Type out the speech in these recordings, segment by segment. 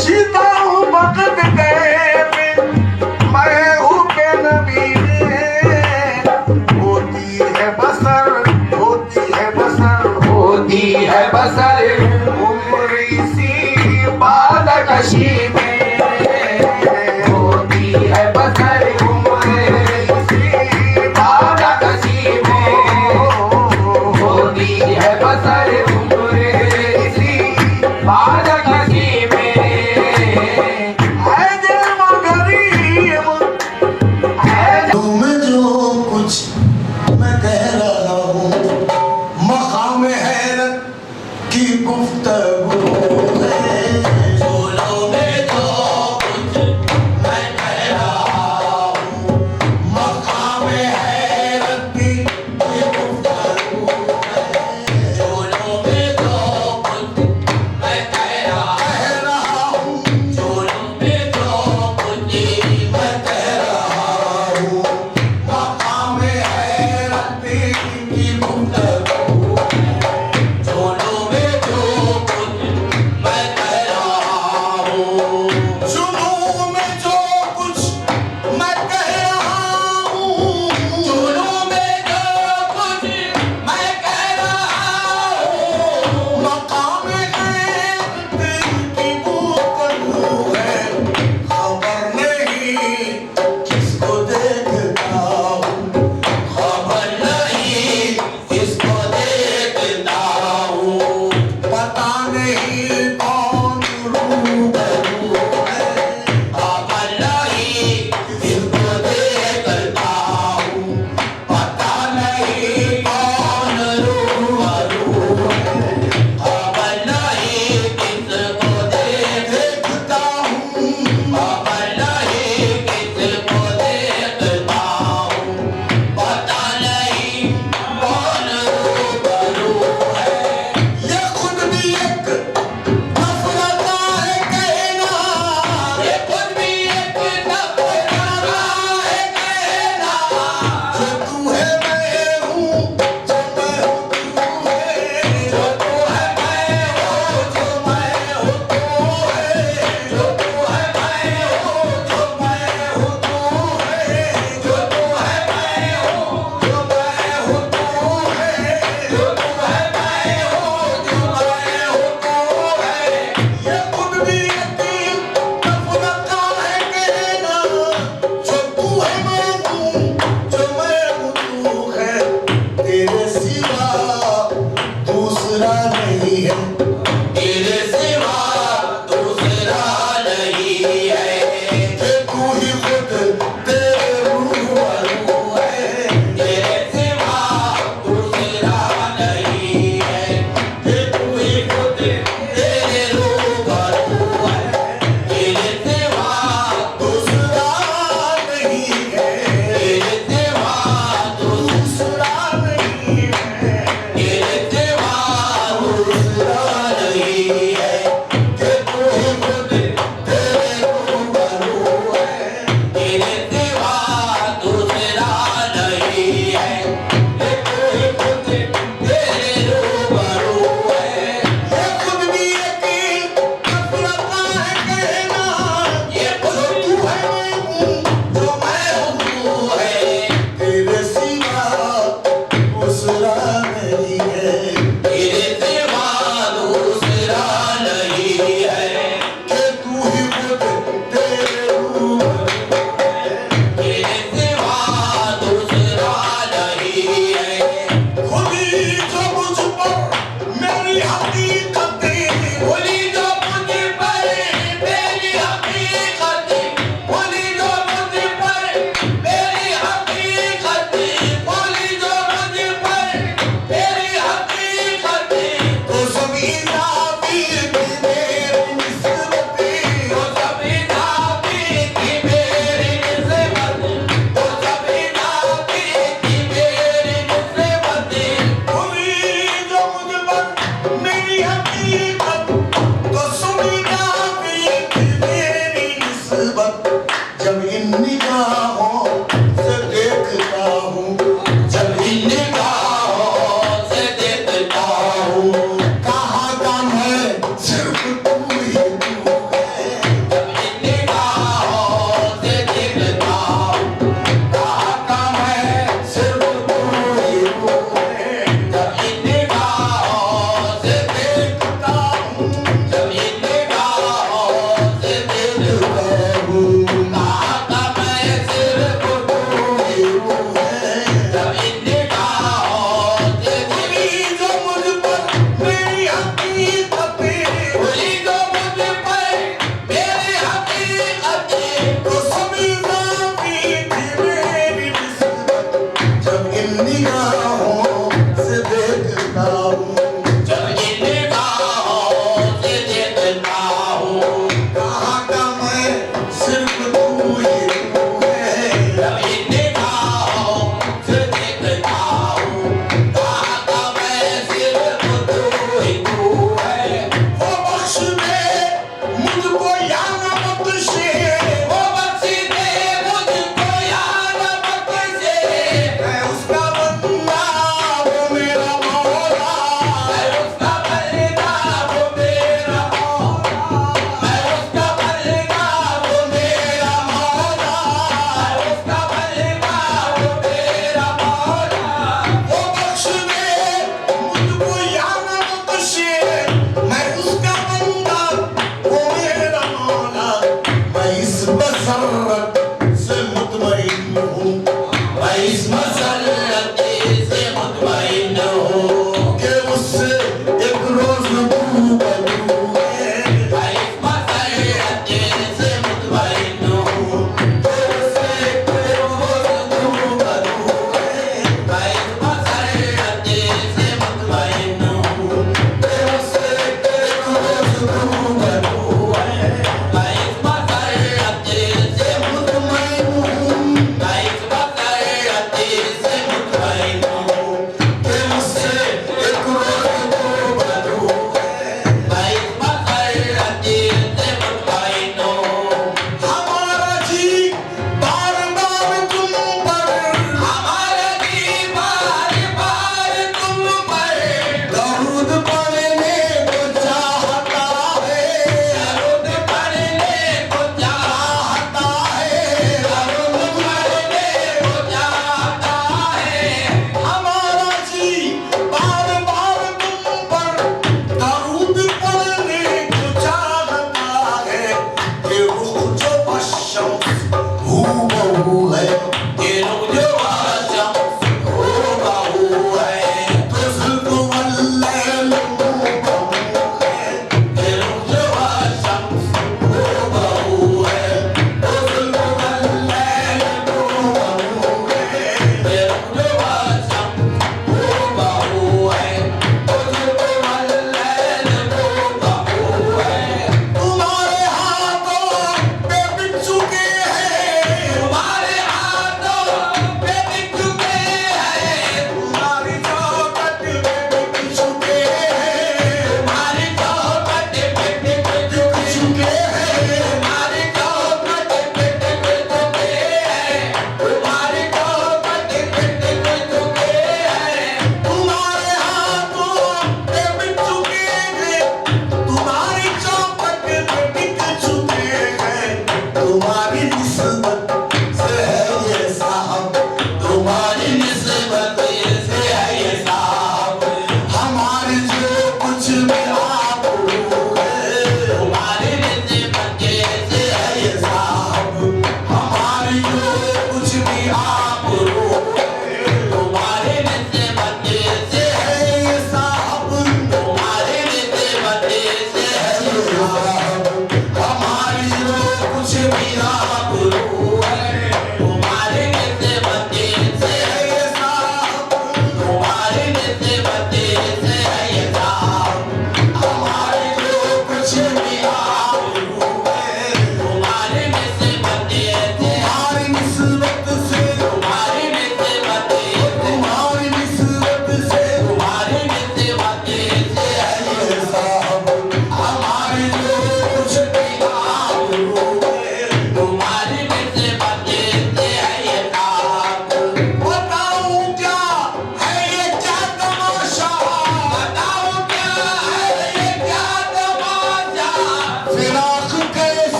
जीता हूँ वक्त गए पे, मैं हूँ बेनबी में। होती है बसर, होती है बसर, होती है बसर उम्र इसी बादकशी में। होती है बसर उम्र इसी बादकशी में। होती है बसर उम्र इसी बादकशी में। है दिल मगरीब, है तुम जो कुछ मैं कह रहा हूँ, मकाम हैरत की गुफ्तगू है। बोलो में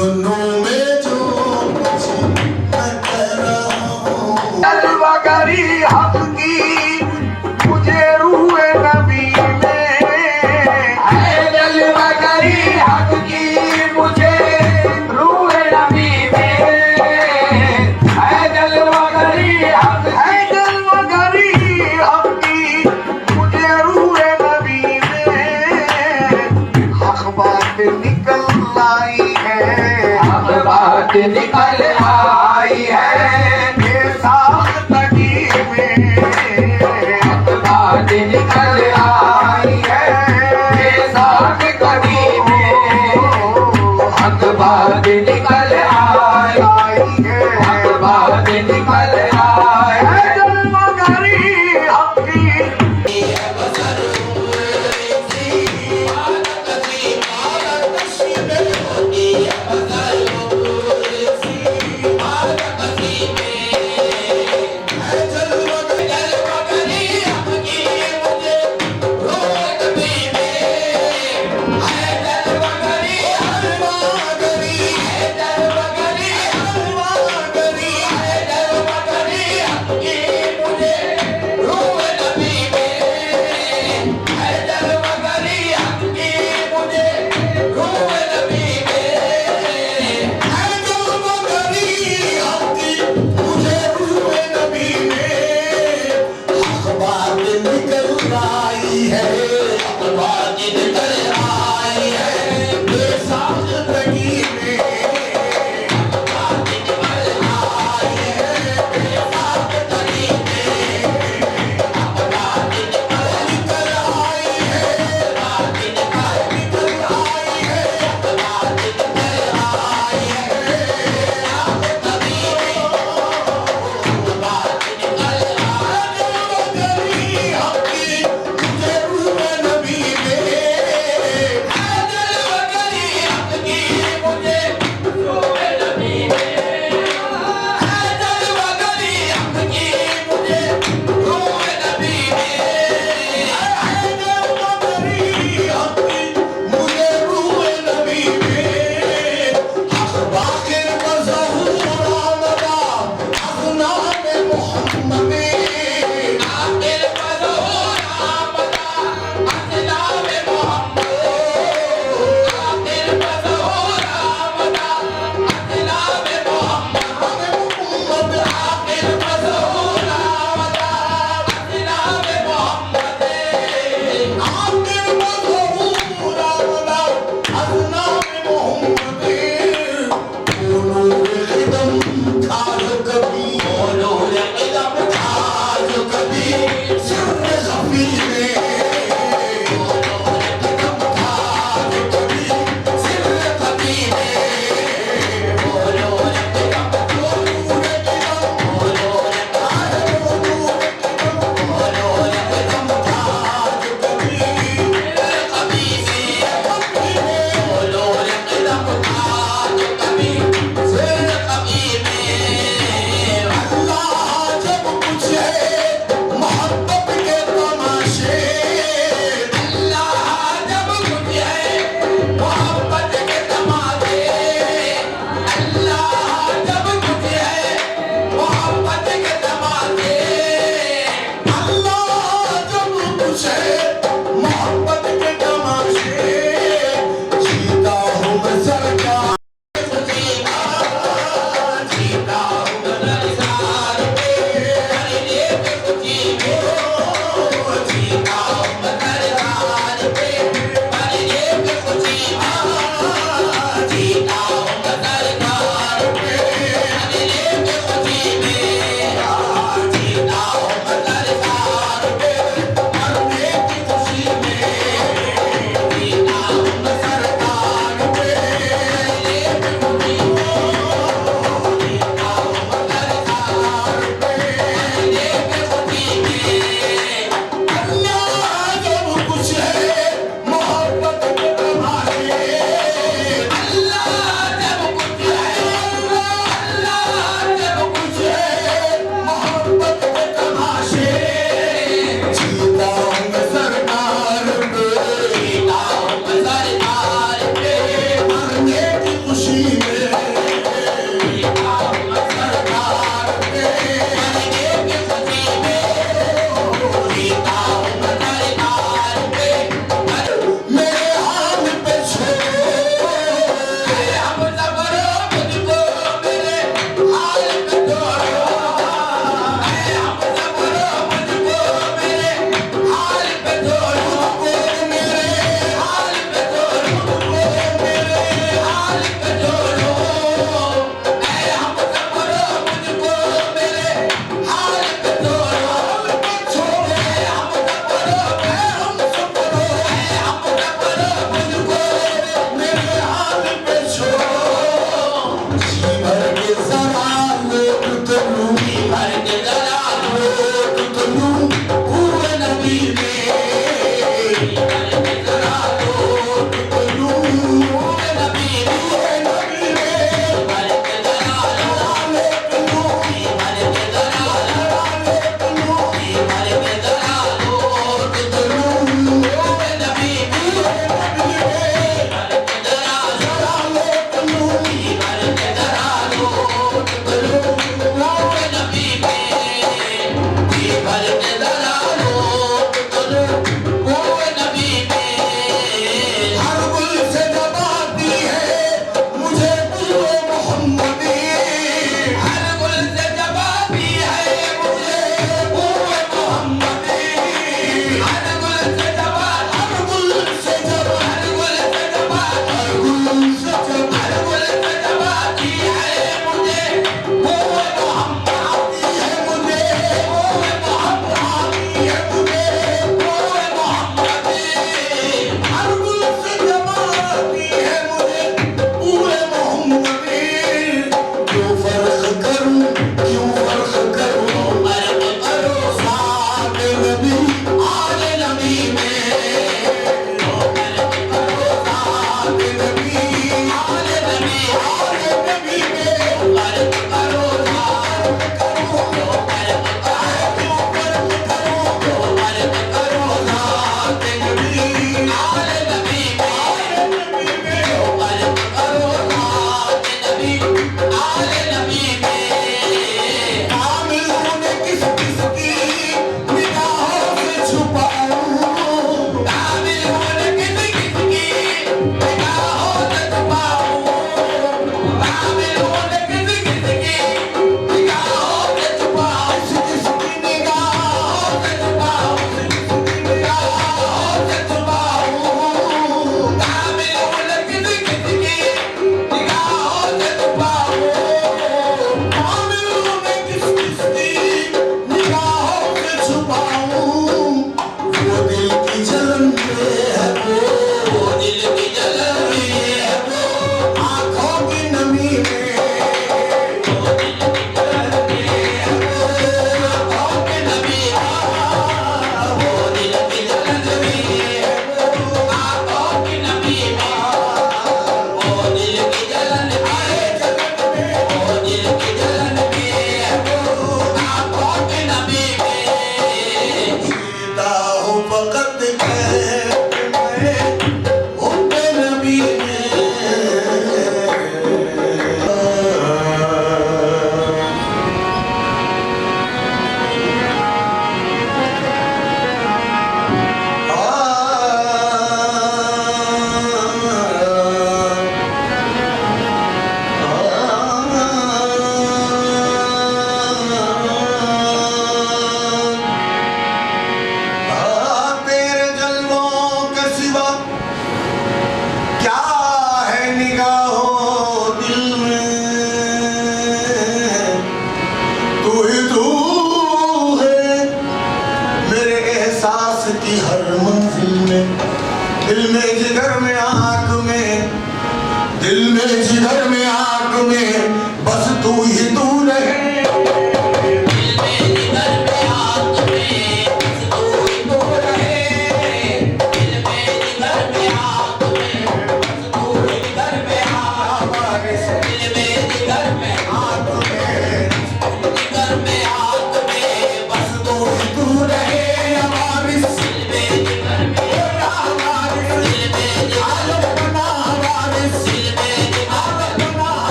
दोनों में जो कुछ मैं कह रहा हूँ जलवागरी हक की मुझे रूए नबी में है जलवागरी हक की मुझे रूह नबी में है जलवागरी हक है जलवागरी हक की मुझे रूए नबी में हक बात निकल आई है अब बात निकल आई है ये साख्त की में अब बात निकल आई है ये साथ कभी में हक बात निकल आई हक बात निकल आई है जलवागरी हक की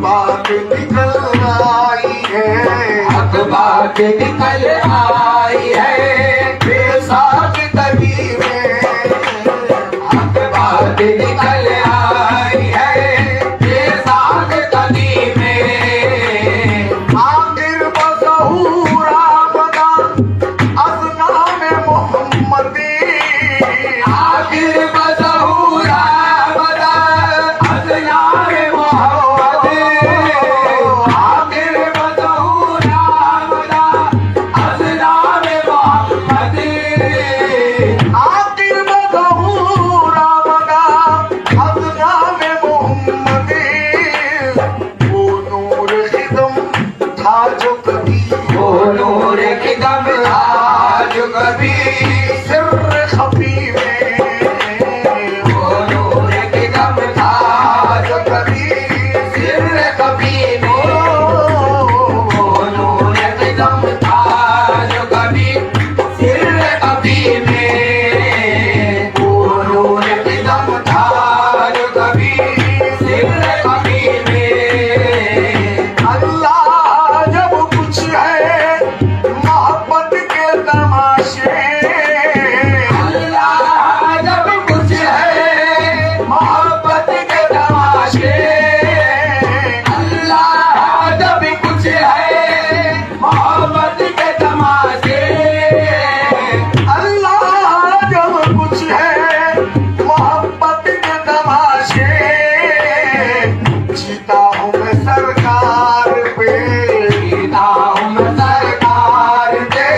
बात निकल आई है, हक बात निकल आई है, बेसाख कदी में हक बात निकल आई है, बेसाख कदी में। आखिर बज़हूरा बदा अज़ना में मोहम्मदी, आखिर बज़हूरा बदा अज़ना में मोहम्मद, आखिर बज़हूरा बदा अज़ना में मोहम्मद। आखिर बज़हूरा बदा अज़ना में मोहम्मदी, वो नूर खिदम था जो कभी वो नूर की दम था जो कभी सिर्र खफी में, वो नूर की दम था जो कभी सिर कभी में, वो नूर की दम था जो कभी सिर कभी में, वो नूर की दम था जो कभी सिर कभी में। अल्लाह जब कुछ है मोहब्बत के तमाशे, अल्लाह जब कुछ है मोहब्बत के तमाशे, अल्लाह जब कुछ है मोहब्बत के तमाशे, अल्लाह जब कुछ है मोहब्बत के तमाशे, जीता हूँ मैं सरकार पे, जीता हूँ मैं सरकार पे,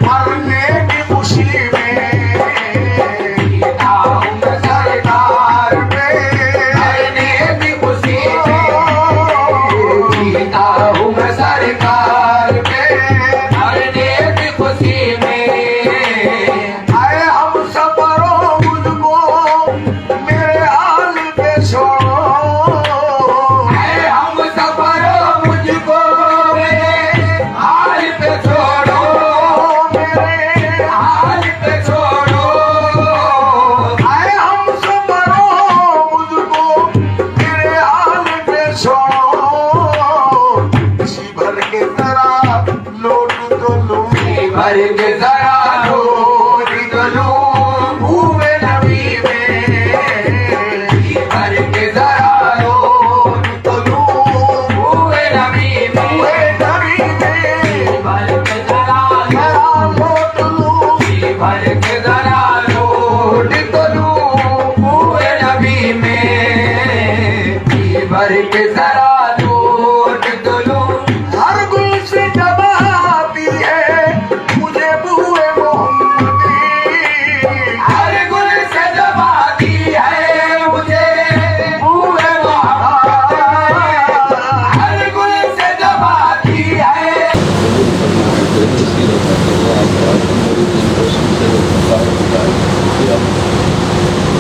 मरने की खुशी में, जीता हूँ मैं सरकार पे, मरने की खुशी में, जीता हूँ मैं सरकार पे, मरने की खुशी में। आए हम सफरों मुझको मेरे हाल पे छोड़ो, है हम सफर मुझको मेरे हाल पे छोड़ो, मेरे हाल पे छोड़ो, आए हम सफरों मुझको मेरे हाल पे छोड़ो, जी भर के जरा लौट तो लो, भर के जरा लोट तो लूं भूवे नबी में, भर के जरा लोट तो लूं भूवे नबी में, हुए नबी में भर के जरा जरा लौट लो, भर के जरा लोट तो लूं पूरे नबी में, भर के जरा लोट तो लूं। हर गुल से जब आती है मुझे बुए मोहम्मदी, हर गुल से जब आती है मुझे पूरे मोहब्बत, हर गुल से जब आती है।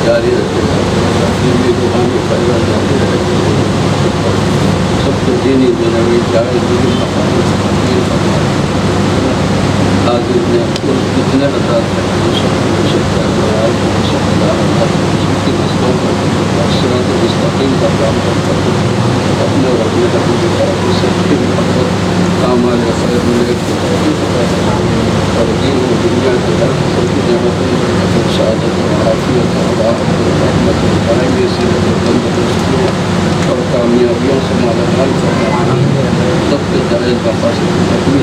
जारी रखेगा भी दुकान में पैदा जारी रखेगा सबको दीनी दुनियावी चाहे दीनी हाजिर ने कुल कितने हजार हो सकता है सबकी रस्तों पर सिरात मुस्तकीम का काम करता है अपने और अपने रखने की तरफ सबकी मोहब्बत काम आने खैर मिले और दीन और दुनिया के हर सबकी नेमतों शहादत और आफियत और रहमत बनाएंगे तंदुरुस्तियों और कामयाबियों से मालामाल करना सबके जायज़ मकासद अपनी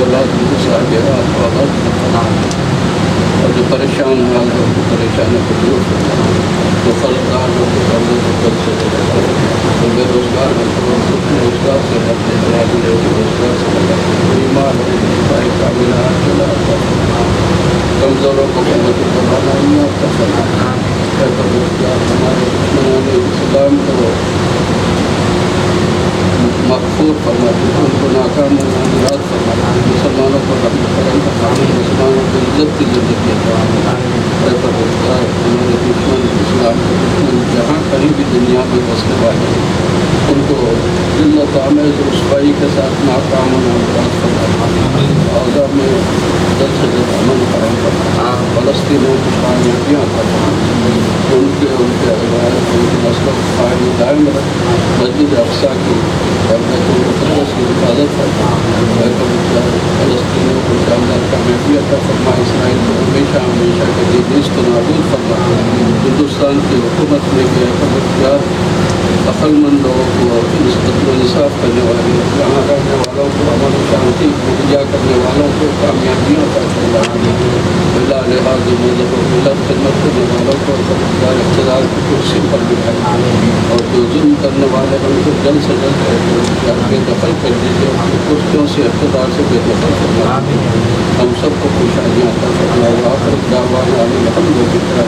औलाद को साहिब औलाद और जो परेशान हाल है उनको परेशानी को दूर करना, जो फलदार हो तो कर्ज को कर्ज से लेकर, जो बेरोजगार हो तो रोजगार से लगे, रोजगार से लगा, बीमार हो तो कामिला कमज़ोरों को मदद बनाना ही आता फरमाना हमारे दुश्मनाने इस्लाम को मकफूर फरमाते हैं, उनको नाकाम याद फरमाते हैं, मुसलमानों को रहमत करम फरमाते हैं, मुसलमानों को इज्जत की ज़िंदगी हमारे दुश्मन इस्लाम के दुश्मन जहाँ कहीं भी दुनिया में बसने वाले उनको जिल्लत आमेज़ रुसवाई के साथ नाकाम होना याद फरमाते हैं, औज़ा में जल्द से जल्द अमन करम फरमाते हैं। फ़लस्तीनियों को कामयाबियाँ अता फरमाएं, उनके नस्लों को कायम दायम रख, मस्जिद अक़सा की बैतुल-मुक़द्दस की हिफाजत फरमाएं, फ़लस्तीनियों को शानदार कामयाबी अता फरमाएं, इसराइल को हमेशा हमेशा के लिए नेस्त नाबूद फरमाएं, हिंदुस्तान की हुकूमत में भी अहम अक्लमंद लोगों को और इंसाफ करने वाले, यहाँ रहने वालों को अमन शांति मुहैया करने वालों को कामयाबियों का बिला लिहाज मजहब और मिलत खिदमत करने वालों को इक़्तिदार की कुर्सी पर बिठाए, और जो जुल्म करने वाले हैं उनको जल्द से जल्द बेदखल कर दीजिए, उनकी कुर्सियों से इक़्तिदार से बेदखल फरमाएं, हम सबको खुशहालियाँ अता फरमाएं। आखिर दावाना अनिल हम्दुलिल्लाह।